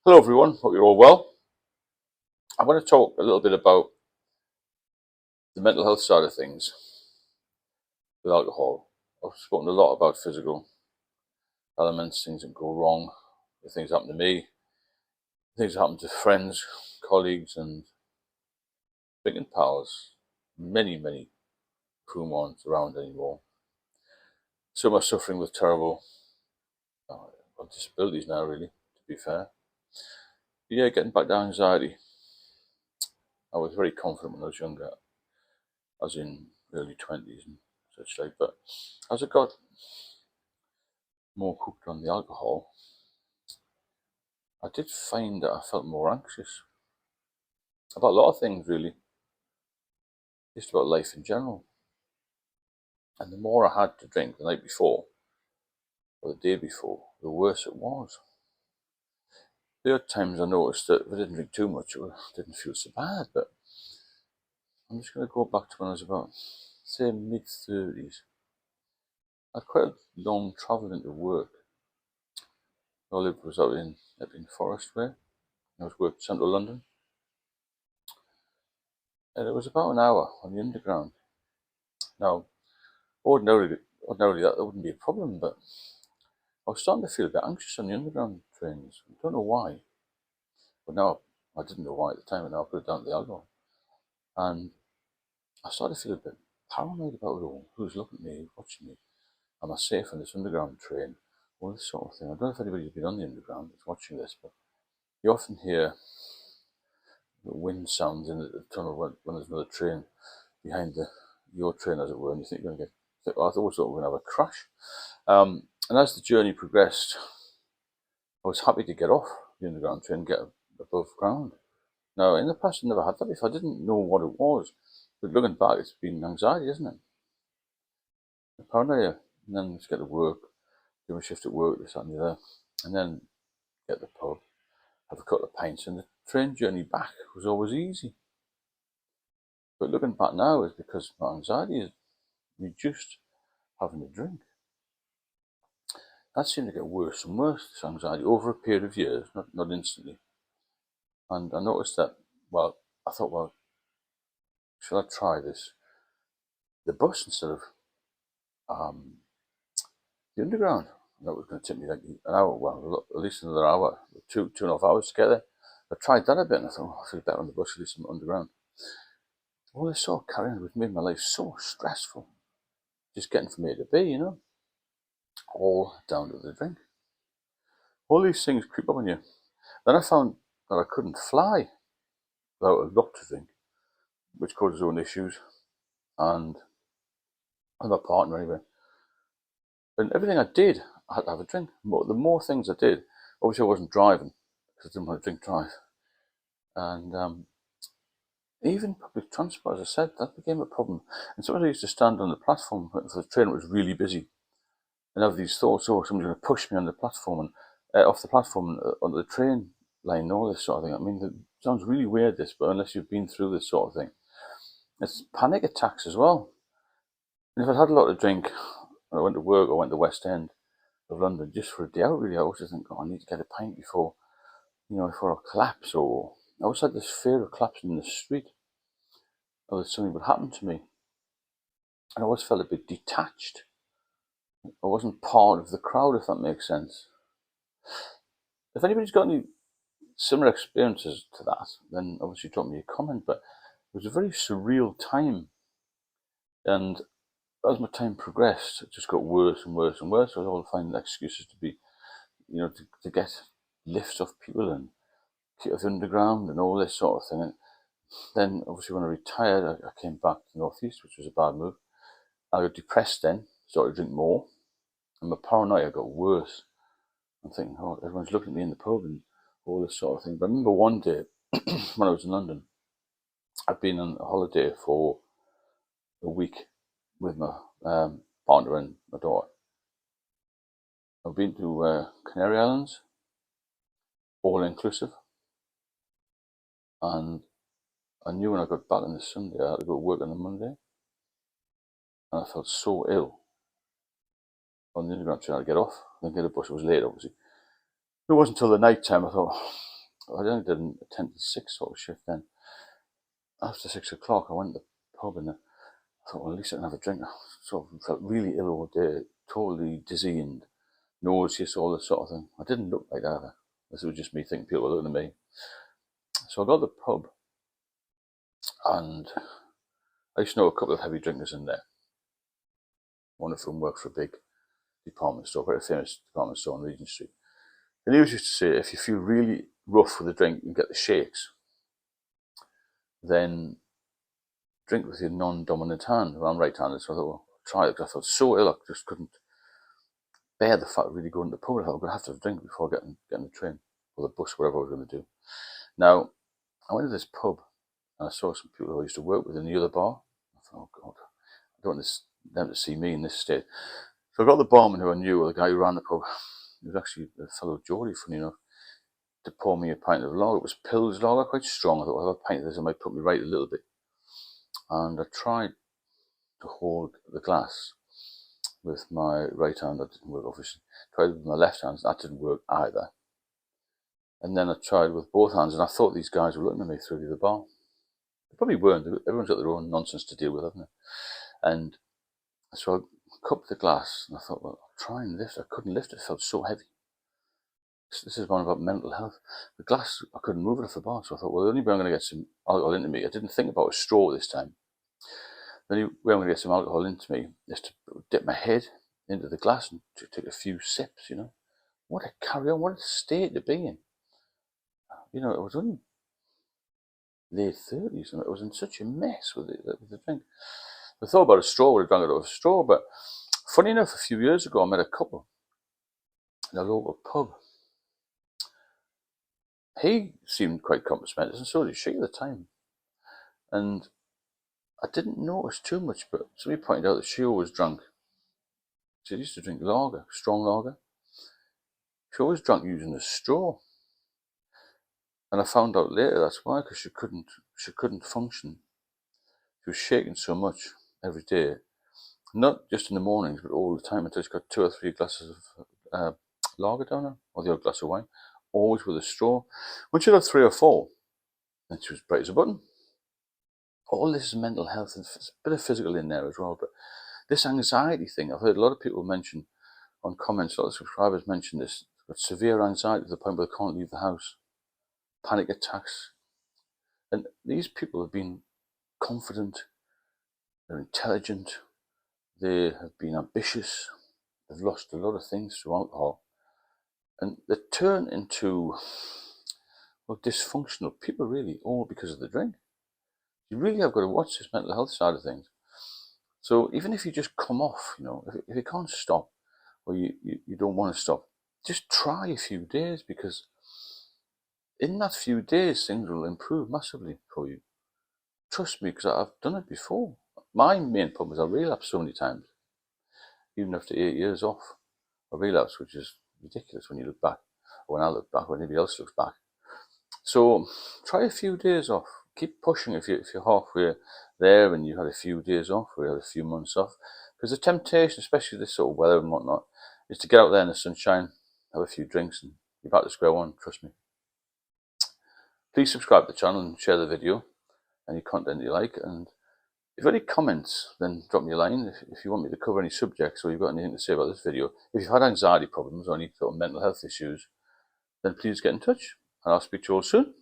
Hello, everyone. Hope you're all well. I want to talk a little bit about the mental health side of things with alcohol. I've spoken a lot about physical elements, things that go wrong, the things that happen to me, things that happen to friends, colleagues, and thinking pals. Many whom aren't around anymore. Some are suffering with terrible disabilities now, really, to be fair. But yeah, getting back to anxiety. I was very confident when I was younger, as in early 20s and such like. But as I got more hooked on the alcohol, I did find that I felt more anxious about a lot of things, really, just about life in general. And the more I had to drink the night before or the day before, the worse it was. There are times I noticed that if I didn't drink too much, it didn't feel so bad. But I'm just going to go back to when I was about, say, mid-30s. I had quite a long travel into work. I lived was out in Epping Forest Way. I was working central London. And it was about an hour on the underground. Now, ordinarily that wouldn't be a problem, but I was starting to feel a bit anxious on the underground trains. I don't know why, but now I didn't know why at the time, and now I put it down to the alcohol. And I started to feel a bit paranoid about it all. Who's looking at me, watching me? Am I safe on this underground train? All this sort of thing. I don't know if anybody's been on the underground that's watching this, but you often hear the wind sounds in the tunnel when there's another train behind your train, as it were, and you think you're going to get. I thought we're going to have a crash. And as the journey progressed, I was happy to get off the underground train and get above ground. Now, in the past, I never had that before. I didn't know what it was. But looking back, it's been anxiety, isn't it? The paranoia. And then just get to work, do my shift at work, this, that, and the other. And then get the pub, have a couple of pints. And the train journey back was always easy. But looking back now is because my anxiety is reduced having a drink. That seemed to get worse and worse, this anxiety, over a period of years, not instantly. And I noticed that, I thought, should I try the bus instead of the underground? That was going to take me like an hour, at least another hour, 2.5 hours to get there. I tried that a bit and I thought, I feel better on the bus, at least on underground. All this sort of carrying was made my life so stressful. Just getting from A to B, all down to the drink. All these things creep up on you. Then I found that I couldn't fly without a lot to drink, which caused its own issues. And my partner, anyway. And everything I did, I had to have a drink. The more things I did, obviously I wasn't driving because I didn't want to drink drive. And even public transport, as I said, that became a problem. And sometimes I used to stand on the platform for the train, it was really busy, and have these thoughts, oh, somebody's going to push me on the platform and off the platform onto the train line, and all this sort of thing. I mean, it sounds really weird, this, but unless you've been through this sort of thing, it's panic attacks as well. And if I'd had a lot to drink, when I went to work, I went to the West End of London just for a day out, really, I always think, I need to get a pint before I collapse, or I always had this fear of collapsing in the street, or that something would happen to me. And I always felt a bit detached. I wasn't part of the crowd, if that makes sense. If anybody's got any similar experiences to that, then obviously drop me a comment. But it was a very surreal time. And as my time progressed, it just got worse and worse and worse. I was all finding excuses to get lifts off people and get off the underground and all this sort of thing. And then, obviously, when I retired, I came back to the Northeast, which was a bad move. I got depressed then, started to drink more, and my paranoia got worse. I'm thinking, oh, everyone's looking at me in the pub and all this sort of thing. But I remember one day when I was in London, I'd been on a holiday for a week with my partner and my daughter. I've been to Canary Islands, all inclusive, and I knew when I got back on the Sunday, I had to go to work on the Monday, and I felt so ill on the underground train. I had to get off, then get a bus. It was late, obviously. It wasn't until the night time I thought, I only did a 10 to 6 sort of shift then. After 6 o'clock, I went to the pub and I thought, well, at least I can have a drink. I sort of felt really ill all day, totally dizzy and nauseous, all this sort of thing. I didn't look like that either. This was just me thinking people were looking at me. So I got to the pub, and I used to know a couple of heavy drinkers in there. One of them worked for a big department store, quite a famous department store on Regent Street. And he used to say, if you feel really rough with a drink and get the shakes, then drink with your non-dominant hand. Well, I'm right-handed, so I thought, well, try it. Because I felt so ill, I just couldn't bear the fact of really going to the pub. I thought I'm going to have to have a drink before getting the train or the bus, whatever I was going to do. Now, I went to this pub and I saw some people who I used to work with in the other bar. I thought, oh God, I don't want them to see me in this state. So I got the barman who I knew, or the guy who ran the pub. He was actually a fellow Geordie, funny enough, to pour me a pint of lager. It was Pils lager, quite strong. I thought, I'll have a pint of this, it might put me right a little bit. And I tried to hold the glass with my right hand. That didn't work, obviously. Tried with my left hand, that didn't work either. And then I tried with both hands, and I thought these guys were looking at me through the bar. They probably weren't. Everyone's got their own nonsense to deal with, haven't they? And so I cupped the glass, and I thought, well, I'll try and lift it. I couldn't lift it. It felt so heavy. This is one about mental health. The glass, I couldn't move it off the bar, so I thought, well, the only way I'm going to get some alcohol into me, I didn't think about a straw this time. The only way I'm going to get some alcohol into me is to dip my head into the glass and to take a few sips, you know. What a carry on, what a state to be in. You know, it was only late 30s and it was in such a mess with the drink. I thought about a straw, would have drunk it out of a straw, but funny enough, a few years ago I met a couple in a local pub. He seemed quite complimentous, and so did she at the time. And I didn't notice too much, but somebody pointed out that she always drank. She used to drink lager, strong lager. She always drank using a straw. And I found out later that's why, because she couldn't function. She was shaking so much every day, not just in the mornings, but all the time, until she got 2 or 3 glasses of lager down her, or the odd glass of wine, always with a straw. When she'd have 3 or 4, then she was bright as a button. All this is mental health, and a bit of physical in there as well, but this anxiety thing, I've heard a lot of people mention on comments, a lot of subscribers mention this, but severe anxiety to the point where they can't leave the house, panic attacks. And these people have been confident, they're intelligent, they have been ambitious, they've lost a lot of things through alcohol, and they turn into, well, dysfunctional people, really, all because of the drink. You really have got to watch this mental health side of things. So even if you just come off, you know, if you can't stop, or you don't want to stop, just try a few days, because in that few days things will improve massively for you. Trust me, because I've done it before. My main problem is I relapsed so many times, even after 8 years off. I relapsed, which is ridiculous when you look back, or when I look back, or when anybody else looks back. So try a few days off. Keep pushing if you're halfway there and you had a few days off, or you had a few months off. Because the temptation, especially this sort of weather and whatnot, is to get out there in the sunshine, have a few drinks, and you're back to square one, trust me. Please subscribe to the channel and share the video, any content you like. And if you have any comments, then drop me a line. If you want me to cover any subjects, or you've got anything to say about this video, if you've had anxiety problems or any sort of mental health issues, then please get in touch, and I'll speak to you all soon.